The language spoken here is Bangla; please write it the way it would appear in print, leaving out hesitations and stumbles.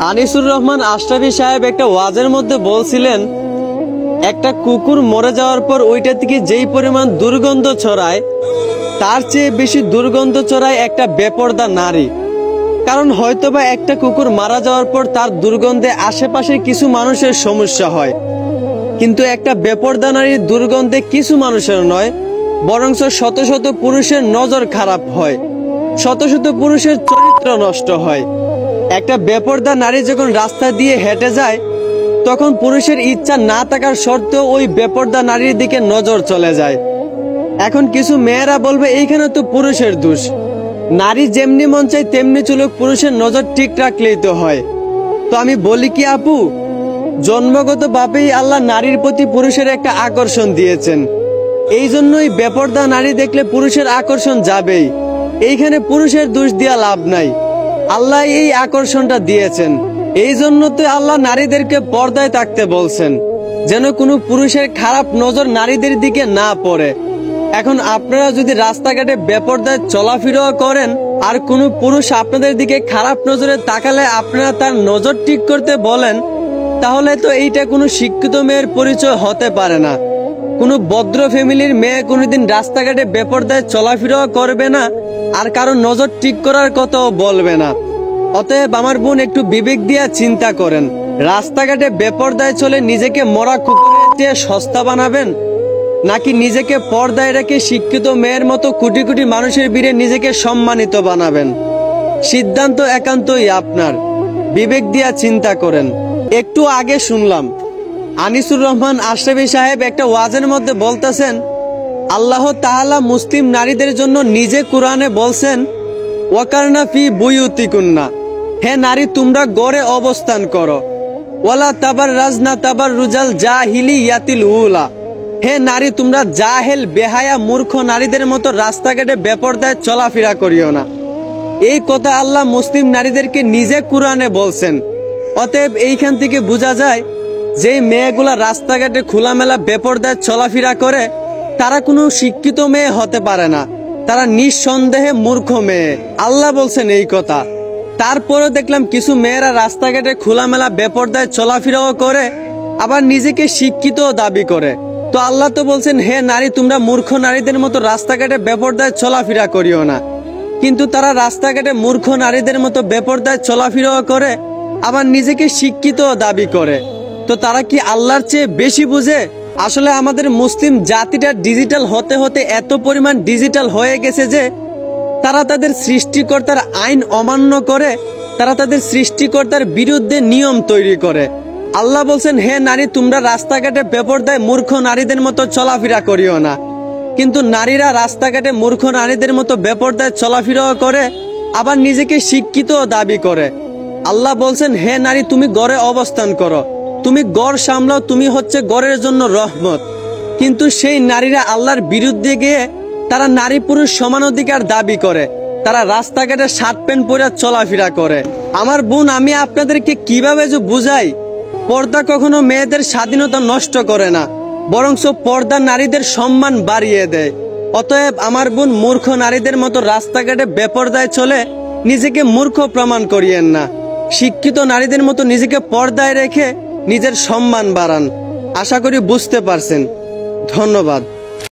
আনিসুর রহমান আশরাফি সাহেব একটা ওয়াজের মধ্যে বলছিলেন, একটা কুকুর মরে যাওয়ার পর ওইটা থেকে যেই পরিমাণ দুর্গন্ধ ছড়ায় তার চেয়ে বেশি দুর্গন্ধ ছড়ায় একটা বেপরদা নারী। কারণ হয়তোবা একটা কুকুর মারা যাওয়ার পর তার দুর্গন্ধে আশেপাশের কিছু মানুষের সমস্যা হয়, কিন্তু একটা বেপরদা নারীর দুর্গন্ধে কিছু মানুষের নয়, বরং শত শত পুরুষের নজর খারাপ হয়, শত শত পুরুষের চরিত্র নষ্ট হয়। একটা বেপরদা নারী যখন রাস্তা দিয়ে হেঁটে যায় তখন পুরুষের ইচ্ছা না থাকার সত্ত্বেও ওই বেপরদা নারীর দিকে নজর চলে যায়। এখন কিছু মেয়েরা বলবে এইখানে তো পুরুষের দোষ, নারী যেমনি মন চায় তেমনি চলুক, পুরুষের নজর ঠিক রাখলেই তো হয়। তো আমি বলি কি আপু, জন্মগত ভাবেই আল্লাহ নারীর প্রতি পুরুষের একটা আকর্ষণ দিয়েছেন, এই জন্যই বেপরদা নারী দেখলে পুরুষের আকর্ষণ যাবেই। এইখানে পুরুষের দোষ দিয়া লাভ নাই, আল্লাহ এই আকর্ষণটা দিয়েছেন। এই জন্য তো আল্লাহ নারীদেরকে পর্দায় থাকতে বলছেন, যেন কোনো পুরুষের খারাপ নজর নারীদের দিকে না পড়ে। এখন আপনারা যদি রাস্তাঘাটে বেপরদায় চলাফেরা করেন আর কোনো পুরুষ আপনাদের দিকে খারাপ নজরে তাকালে আপনারা তার নজর ঠিক করতে বলেন, তাহলে তো এইটা কোনো শিক্ষিত মেয়ের পরিচয় হতে পারে না। কোনো ভদ্র ফ্যামিলির মেয়ে কোনোদিন রাস্তাঘাটে বেপরদায় চলাফেরা করবে না আর কারো নজর ঠিক করার কথাও বলবে না। অতএব আমার বোন, একটু বিবেক দিয়ে চিন্তা করেন, রাস্তাঘাটে বেপরদায় চলে নিজেকে মরা কুকুরের চেয়ে সস্তা বানাবেন, নাকি নিজেকে পর্দায় রেখে শিক্ষিত মেয়ের মতো কোটি কোটি মানুষের ভিড়ে নিজেকে সম্মানিত বানাবেন? সিদ্ধান্ত একান্তই আপনার, বিবেক দিয়া চিন্তা করেন। একটু আগে শুনলাম আনিসুর রহমান আশরাফি সাহেব একটা ওয়াজের মধ্যে বলতেছেন, আল্লাহ তাআলা মুসলিম নারীদের জন্য নিজে কোরআনে বলছেন, ওয়াকারনা ফি বুয়ুতিকুন্না, হে নারী তোমরা গড়ে অবস্থান করো, ওয়ালা তাবাররাজনা তাবাররুজাল জাহিলিয়াতিল উলা, হে নারী তোমরা জাহেল বেহায়া মূর্খ নারীদের মতো রাস্তাঘাটে বেপরদায় চলাফেরা করিও না। এই কথা আল্লাহ মুসলিম নারীদেরকে নিজে কোরআনে বলছেন। অতএব এইখান থেকে বোঝা যায় যে মেয়েগুলা রাস্তাঘাটে খোলামেলা বেপরদায় চলাফেরা করে তারা কোনো শিক্ষিত মেয়ে হতে পারে না, তারা নিঃসন্দেহে মূর্খ মেয়ে। আল্লাহ বলছেন এই কথা। তারপরে দেখলাম কিছু মেয়েরা রাস্তাঘাটে খোলামেলা বেপরদায় চলাফেরাও করে, আবার নিজেকে শিক্ষিত দাবি করে। তো আল্লাহ তো বলছেন, হে নারী তোমরা মূর্খ নারীদের মতো রাস্তাঘাটে বেপরদায় চলাফেরা করিও না, কিন্তু তারা রাস্তাঘাটে মূর্খ নারীদের মতো বেপরদায় চলাফেরাও করে, আবার নিজেকে শিক্ষিত দাবি করে। তো তারা কি আল্লাহর চেয়ে বেশি বুঝে? আসলে আমাদের মুসলিম জাতিটা ডিজিটাল হতে হতে এত পরিমাণ ডিজিটাল হয়ে গেছে যে তারা তাদের সৃষ্টিকর্তার আইন অমান্য করে, তারা তাদের সৃষ্টিকর্তার বিরুদ্ধে নিয়ম তৈরি করে। আল্লাহ বলছেন, হে নারী তোমরা রাস্তাঘাটে বেপরদায় মূর্খ নারীদের মতো চলাফেরা করিও না, কিন্তু নারীরা রাস্তাঘাটে মূর্খ নারীদের মতো বেপরদায় চলাফেরাও করে, আবার নিজেকে শিক্ষিত দাবি করে। আল্লাহ বলছেন, হে নারী তুমি গড়ে অবস্থান করো, তুমি গড় সামলাও, তুমি হচ্ছে গড়ের জন্য রহমত। কিন্তু সেই নারীরা আল্লাহর বিরুদ্ধে গিয়ে তারা নারী পুরুষ সমান অধিকার দাবি করে, তারা রাস্তাঘাটে শার্ট প্যান্ট পরে চলাফেরা করে। আমার বোন, আমি আপনাদেরকে কিভাবে যে বুঝাই, পর্দা কখনো মেয়েদের স্বাধীনতা নষ্ট করে না, বরং পর্দা নারীদের সম্মান বাড়িয়ে দেয়। অতএব আমার বোন, মূর্খ নারীদের মতো রাস্তাঘাটে বেপরদায় চলে নিজেকে মূর্খ প্রমাণ করিয়েন না, শিক্ষিত নারীদের মতো নিজেকে পর্দায় রেখে নিজের সম্মান বাড়ান। আশা করি বুঝতে পারছেন। ধন্যবাদ।